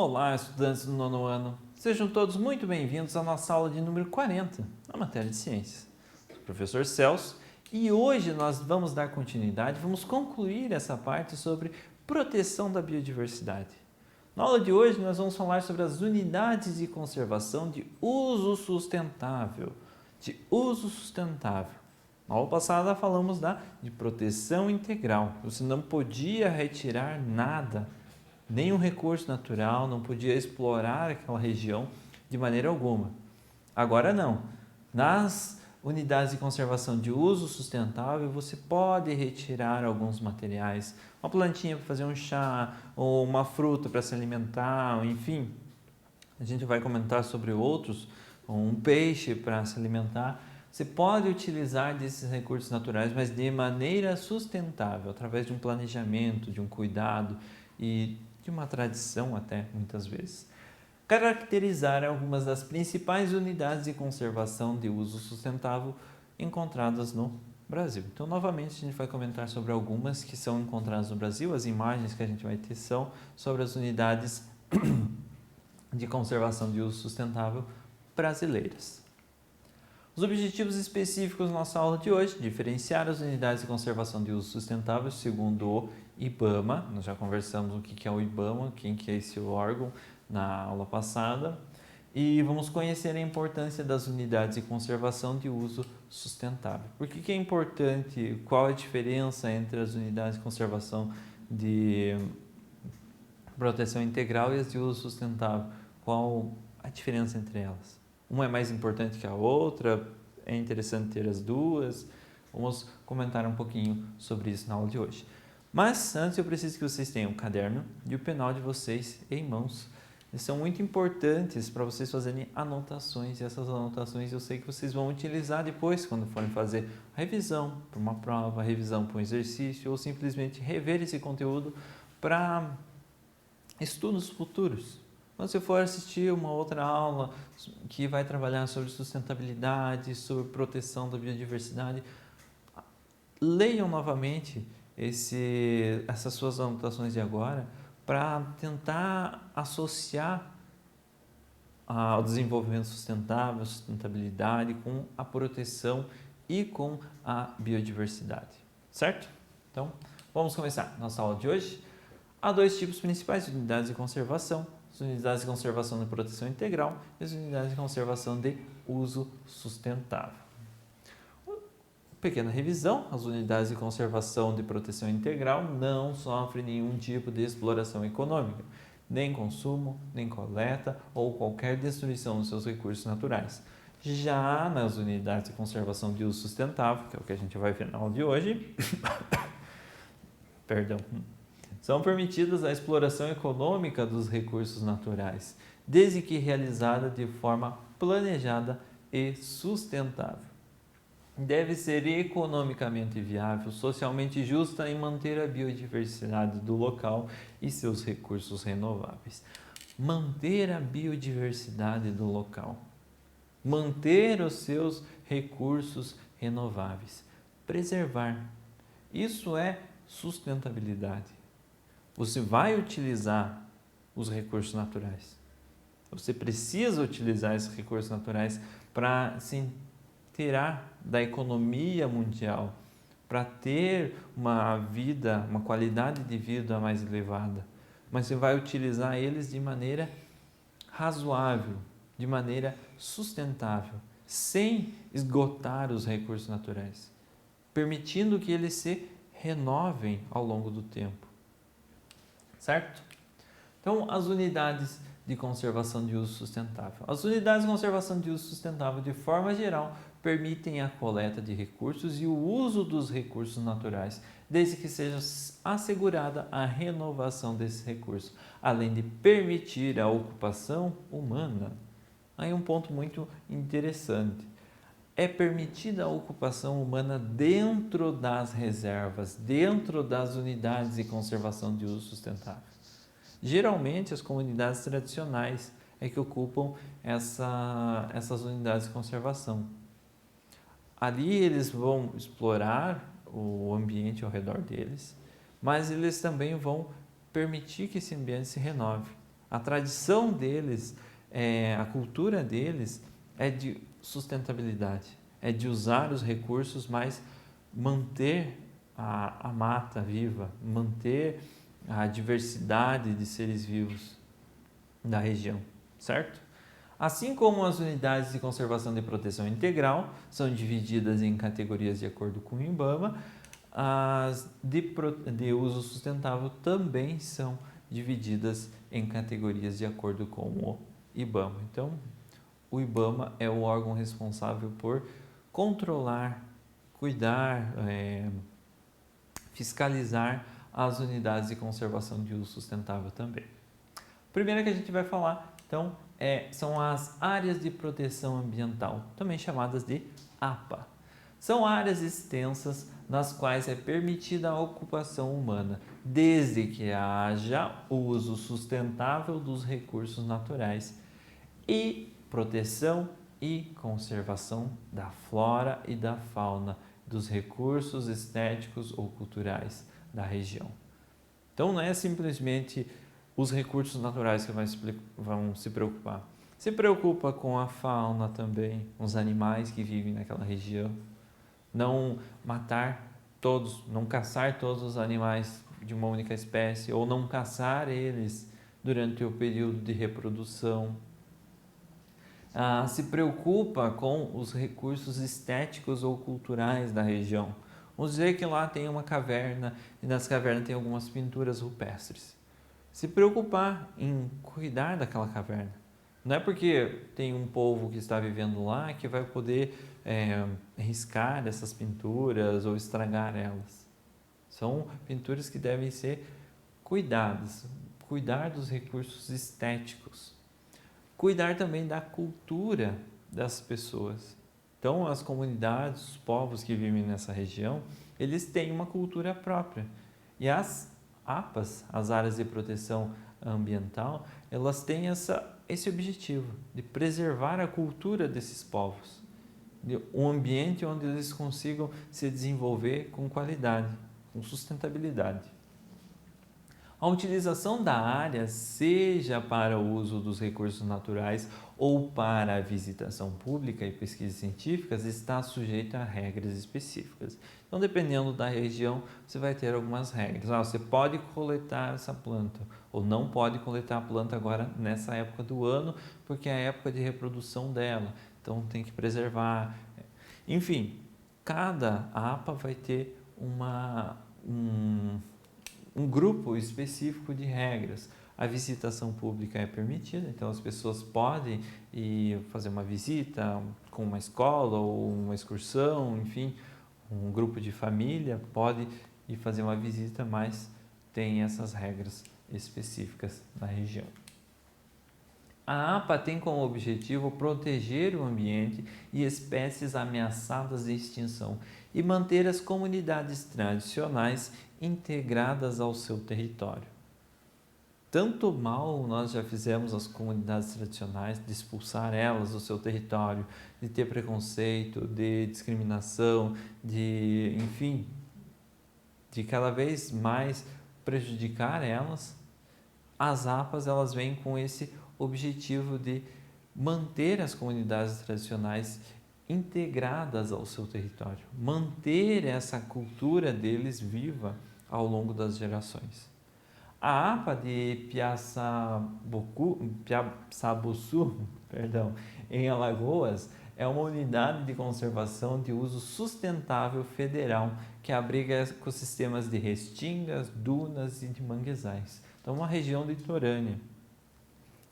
Olá, estudantes do nono ano. Sejam todos muito bem-vindos à nossa aula de número 40, na matéria de ciências. Sou o professor Celso e hoje nós vamos dar continuidade, vamos concluir essa parte sobre proteção da biodiversidade. Na aula de hoje nós vamos falar sobre as unidades de conservação de uso sustentável. Na aula passada falamos de proteção integral. Você não podia retirar nada, nenhum recurso natural, não podia explorar aquela região de maneira alguma. Agora não. Nas unidades de conservação de uso sustentável, você pode retirar alguns materiais, uma plantinha para fazer um chá, ou uma fruta para se alimentar, enfim. A gente vai comentar sobre outros, um peixe para se alimentar. Você pode utilizar desses recursos naturais, mas de maneira sustentável, através de um planejamento, de um cuidado e de uma tradição até, muitas vezes. Caracterizar algumas das principais unidades de conservação de uso sustentável encontradas no Brasil. Então, novamente, a gente vai comentar sobre algumas que são encontradas no Brasil. As imagens que a gente vai ter são sobre as unidades de conservação de uso sustentável brasileiras. Os objetivos específicos da nossa aula de hoje: diferenciar as unidades de conservação de uso sustentável segundo o IBAMA. Nós já conversamos o que é o IBAMA, quem que é esse órgão na aula passada. E vamos conhecer a importância das unidades de conservação de uso sustentável. Por que é importante? Qual a diferença entre as unidades de conservação de proteção integral e as de uso sustentável? Qual a diferença entre elas? Uma é mais importante que a outra? É interessante ter as duas? Vamos comentar um pouquinho sobre isso na aula de hoje. Mas antes eu preciso que vocês tenham o caderno e o penal de vocês em mãos. Eles são muito importantes para vocês fazerem anotações, e essas anotações eu sei que vocês vão utilizar depois quando forem fazer a revisão para uma prova, a revisão para um exercício ou simplesmente rever esse conteúdo para estudos futuros. Quando você for assistir uma outra aula que vai trabalhar sobre sustentabilidade, sobre proteção da biodiversidade, leiam novamente essas suas anotações de agora para tentar associar o desenvolvimento sustentável, a sustentabilidade com a proteção e com a biodiversidade, certo? Então, vamos começar nossa aula de hoje. Há dois tipos principais de unidades de conservação: as unidades de conservação de proteção integral e as unidades de conservação de uso sustentável. Pequena revisão: as unidades de conservação de proteção integral não sofrem nenhum tipo de exploração econômica, nem consumo, nem coleta ou qualquer destruição dos seus recursos naturais. Já nas unidades de conservação de uso sustentável, que é o que a gente vai ver na aula de hoje, são permitidas a exploração econômica dos recursos naturais, desde que realizada de forma planejada e sustentável. Deve ser economicamente viável, socialmente justa e manter a biodiversidade do local e seus recursos renováveis. Manter a biodiversidade do local. Manter os seus recursos renováveis. Preservar. Isso é sustentabilidade. Você vai utilizar os recursos naturais. Você precisa utilizar esses recursos naturais para se inteirar da economia mundial, para ter uma vida, uma qualidade de vida mais elevada. Mas você vai utilizar eles de maneira razoável, de maneira sustentável, sem esgotar os recursos naturais, permitindo que eles se renovem ao longo do tempo. Certo? Então, as unidades de conservação de uso sustentável. As unidades de conservação de uso sustentável, de forma geral, permitem a coleta de recursos e o uso dos recursos naturais, desde que seja assegurada a renovação desses recursos, além de permitir a ocupação humana. Aí um ponto muito interessante. É permitida a ocupação humana dentro das reservas, dentro das unidades de conservação de uso sustentável. Geralmente, as comunidades tradicionais é que ocupam essas unidades de conservação. Ali eles vão explorar o ambiente ao redor deles, mas eles também vão permitir que esse ambiente se renove. A tradição deles, a cultura deles é de sustentabilidade, é de usar os recursos, mas manter a mata viva, manter a diversidade de seres vivos da região, certo? Assim como as unidades de conservação e proteção integral são divididas em categorias de acordo com o IBAMA, as de uso sustentável também são divididas em categorias de acordo com o IBAMA. Então, o IBAMA é o órgão responsável por controlar, cuidar, fiscalizar as unidades de conservação de uso sustentável também. A primeira que a gente vai falar, então, são as áreas de proteção ambiental, também chamadas de APA. São áreas extensas nas quais é permitida a ocupação humana, desde que haja uso sustentável dos recursos naturais e proteção e conservação da flora e da fauna, dos recursos estéticos ou culturais da região. Então, não é simplesmente os recursos naturais que vão se preocupar. Se preocupa com a fauna também, os animais que vivem naquela região. Não matar todos, não caçar todos os animais de uma única espécie ou não caçar eles durante o período de reprodução. Se preocupa com os recursos estéticos ou culturais da região. Vamos dizer que lá tem uma caverna e nas cavernas tem algumas pinturas rupestres. Se preocupar em cuidar daquela caverna. Não é porque tem um povo que está vivendo lá que vai poder riscar essas pinturas ou estragar elas. São pinturas que devem ser cuidadas, cuidar dos recursos estéticos, cuidar também da cultura das pessoas. Então, as comunidades, os povos que vivem nessa região, eles têm uma cultura própria. E as APAs, as áreas de proteção ambiental, elas têm esse objetivo de preservar a cultura desses povos, de um ambiente onde eles consigam se desenvolver com qualidade, com sustentabilidade. A utilização da área, seja para o uso dos recursos naturais ou para a visitação pública e pesquisas científicas, está sujeita a regras específicas. Então, dependendo da região, você vai ter algumas regras. Você pode coletar essa planta ou não pode coletar a planta agora nessa época do ano, porque é a época de reprodução dela. Então, tem que preservar. Enfim, cada APA vai ter um grupo específico de regras. A visitação pública é permitida, então as pessoas podem ir fazer uma visita com uma escola ou uma excursão, enfim, um grupo de família pode ir fazer uma visita, mas tem essas regras específicas na região. A APA tem como objetivo proteger o ambiente e espécies ameaçadas de extinção e manter as comunidades tradicionais integradas ao seu território. Tanto mal nós já fizemos às comunidades tradicionais de expulsar elas do seu território, de ter preconceito, de discriminação, de cada vez mais prejudicar elas. As APAs, elas vêm com esse objetivo de manter as comunidades tradicionais integradas ao seu território, manter essa cultura deles viva ao longo das gerações. A APA de Piaçabuçu, em Alagoas, é uma unidade de conservação de uso sustentável federal que abriga ecossistemas de restingas, dunas e de manguezais. Então, uma região litorânea,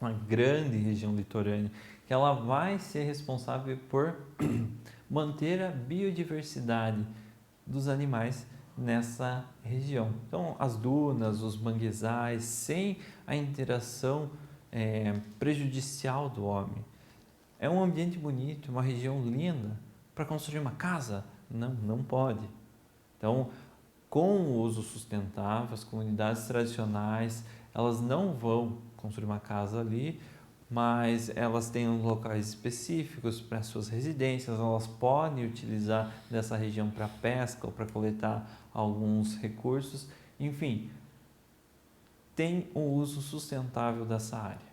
uma grande região litorânea, que ela vai ser responsável por manter a biodiversidade dos animais nessa região. Então, as dunas, os manguezais, sem a interação prejudicial do homem. É um ambiente bonito, uma região linda. Para construir uma casa? Não pode. Então, com o uso sustentável, as comunidades tradicionais, elas não vão construir uma casa ali, mas elas têm locais específicos para suas residências, elas podem utilizar dessa região para pesca ou para coletar alguns recursos. Enfim, tem um uso sustentável dessa área.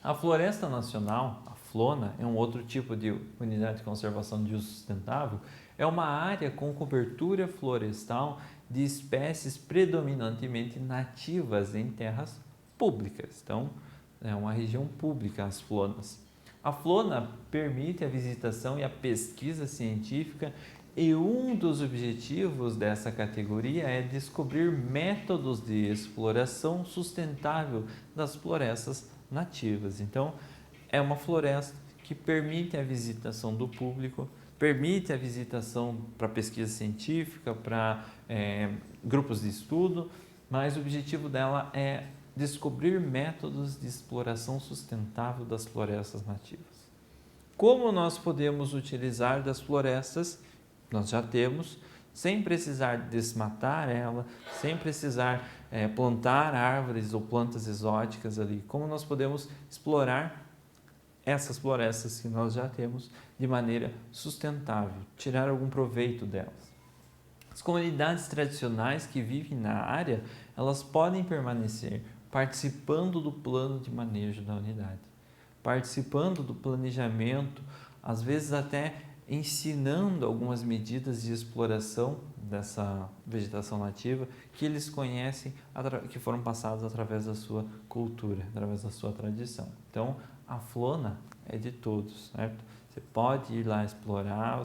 A Floresta Nacional, a FLONA, é um outro tipo de unidade de conservação de uso sustentável, é uma área com cobertura florestal de espécies predominantemente nativas em terras públicas. Então, é uma região pública, as FLONAs. A FLONA permite a visitação e a pesquisa científica e um dos objetivos dessa categoria é descobrir métodos de exploração sustentável das florestas nativas. Então, é uma floresta que permite a visitação do público, permite a visitação para pesquisa científica, para grupos de estudo, mas o objetivo dela é descobrir métodos de exploração sustentável das florestas nativas. Como nós podemos utilizar das florestas? Nós já temos, sem precisar desmatar ela, sem precisar plantar árvores ou plantas exóticas ali. Como nós podemos explorar essas florestas que nós já temos de maneira sustentável, tirar algum proveito delas. As comunidades tradicionais que vivem na área, elas podem permanecer participando do plano de manejo da unidade, participando do planejamento, às vezes até ensinando algumas medidas de exploração dessa vegetação nativa que eles conhecem, que foram passadas através da sua cultura, através da sua tradição. Então, a FLONA é de todos, certo? Você pode ir lá explorar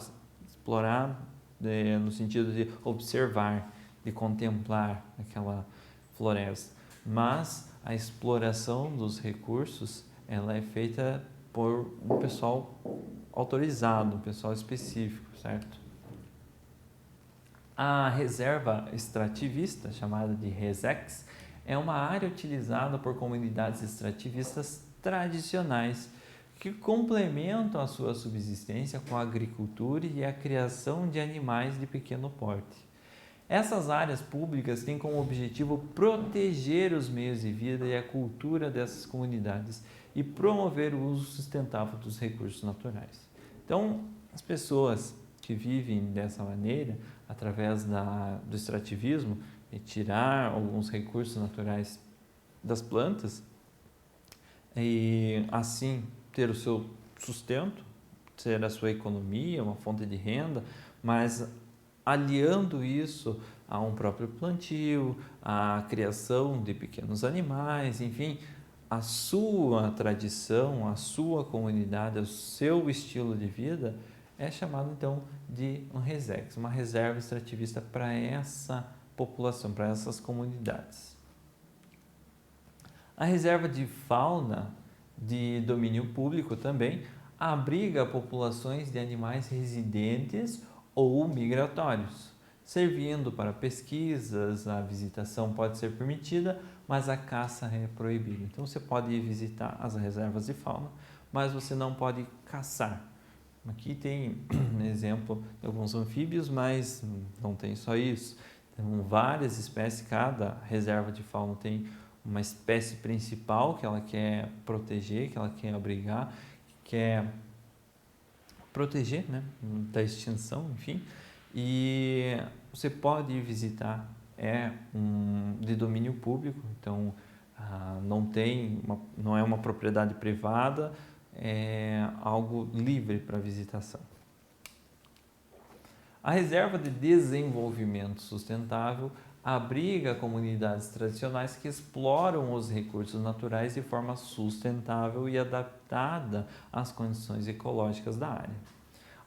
no sentido de observar, de contemplar aquela floresta, mas a exploração dos recursos, ela é feita por um pessoal autorizado, um pessoal específico, certo? A reserva extrativista, chamada de RESEX, é uma área utilizada por comunidades extrativistas tradicionais que complementam a sua subsistência com a agricultura e a criação de animais de pequeno porte. Essas áreas públicas têm como objetivo proteger os meios de vida e a cultura dessas comunidades e promover o uso sustentável dos recursos naturais. Então, as pessoas que vivem dessa maneira, através do extrativismo, e tirar alguns recursos naturais das plantas, e assim ter o seu sustento, ter a sua economia, uma fonte de renda, mas aliando isso a um próprio plantio, a criação de pequenos animais, enfim, a sua tradição, a sua comunidade, o seu estilo de vida é chamado então de um RESEX, uma reserva extrativista para essa população, para essas comunidades. A reserva de fauna de domínio público também abriga populações de animais residentes ou migratórios, servindo para pesquisas. A visitação pode ser permitida, mas a caça é proibida. Então você pode ir visitar as reservas de fauna, mas você não pode caçar. Aqui tem um exemplo de alguns anfíbios, mas não tem só isso. Tem várias espécies, cada reserva de fauna tem uma espécie principal que ela quer proteger, que ela quer abrigar, que quer proteger, né, da extinção, enfim. E você pode ir visitar, de domínio público, então não é uma propriedade privada, é algo livre para visitação. A Reserva de Desenvolvimento Sustentável abriga comunidades tradicionais que exploram os recursos naturais de forma sustentável e adaptada às condições ecológicas da área.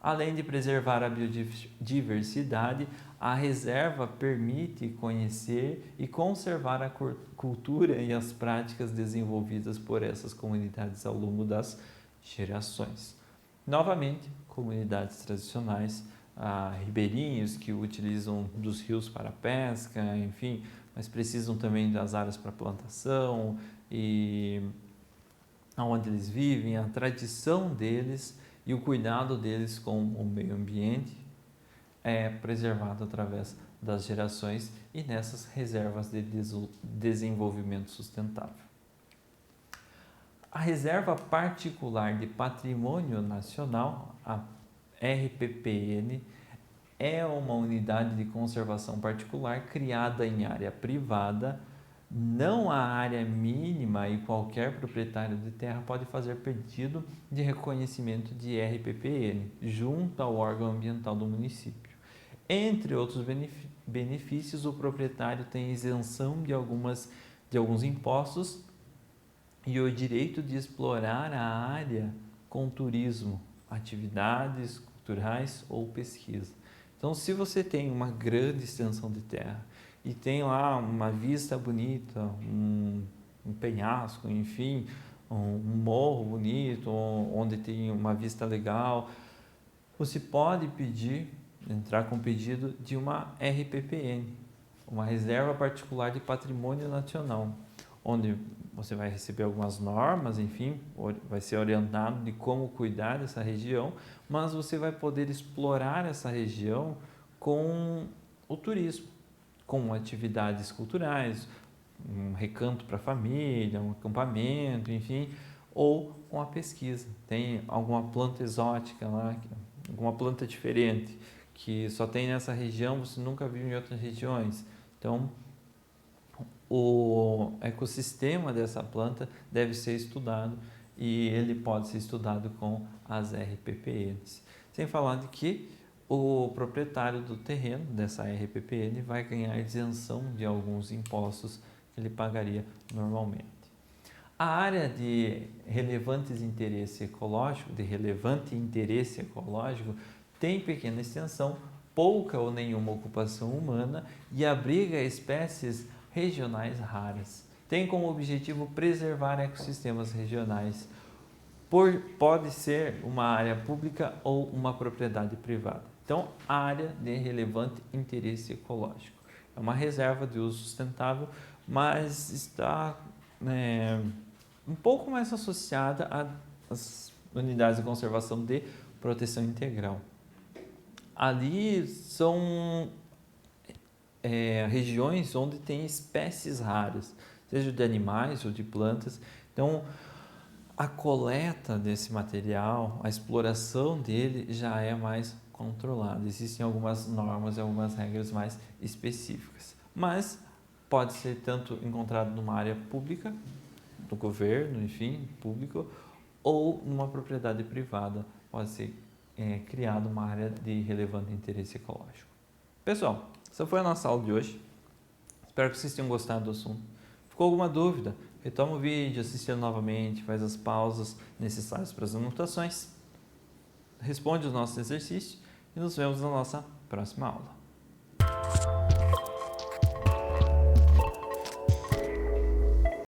Além de preservar a biodiversidade, a reserva permite conhecer e conservar a cultura e as práticas desenvolvidas por essas comunidades ao longo das gerações. Novamente, comunidades tradicionais, ribeirinhos que utilizam dos rios para pesca, enfim, mas precisam também das áreas para plantação e onde eles vivem, a tradição deles e o cuidado deles com o meio ambiente é preservado através das gerações e nessas reservas de desenvolvimento sustentável. A Reserva Particular de Patrimônio Nacional, a RPPN, é uma unidade de conservação particular criada em área privada, não a área mínima, e qualquer proprietário de terra pode fazer pedido de reconhecimento de RPPN junto ao órgão ambiental do município. Entre outros benefícios, o proprietário tem isenção de alguns impostos e o direito de explorar a área com turismo, atividades culturais ou pesquisa. Então, se você tem uma grande extensão de terra e tem lá uma vista bonita, um penhasco, enfim, um morro bonito, onde tem uma vista legal, você pode entrar com pedido de uma RPPN, uma Reserva Particular de Patrimônio Nacional, onde você vai receber algumas normas, enfim, vai ser orientado de como cuidar dessa região, mas você vai poder explorar essa região com o turismo, com atividades culturais, um recanto para a família, um acampamento, enfim, ou com a pesquisa. Tem alguma planta exótica lá, alguma planta diferente, que só tem nessa região, você nunca viu em outras regiões. Então, o ecossistema dessa planta deve ser estudado e ele pode ser estudado com as RPPNs. Sem falar de que o proprietário do terreno dessa RPPN vai ganhar isenção de alguns impostos que ele pagaria normalmente. A área de relevante interesse ecológico, tem pequena extensão, pouca ou nenhuma ocupação humana e abriga espécies regionais raras. Tem como objetivo preservar ecossistemas regionais. Pode ser uma área pública ou uma propriedade privada. Então, área de relevante interesse ecológico. É uma reserva de uso sustentável, mas está um pouco mais associada às unidades de conservação de proteção integral. Ali são regiões onde tem espécies raras, seja de animais ou de plantas. Então, a coleta desse material, a exploração dele já é mais controlada. Existem algumas normas e algumas regras mais específicas, mas pode ser tanto encontrado numa área pública, do governo, enfim, público, ou numa propriedade privada. Pode ser criada uma área de relevante interesse ecológico. Pessoal, essa foi a nossa aula de hoje. Espero que vocês tenham gostado do assunto. Ficou alguma dúvida? Retoma o vídeo, assiste novamente, faz as pausas necessárias para as anotações, responde os nossos exercícios e nos vemos na nossa próxima aula.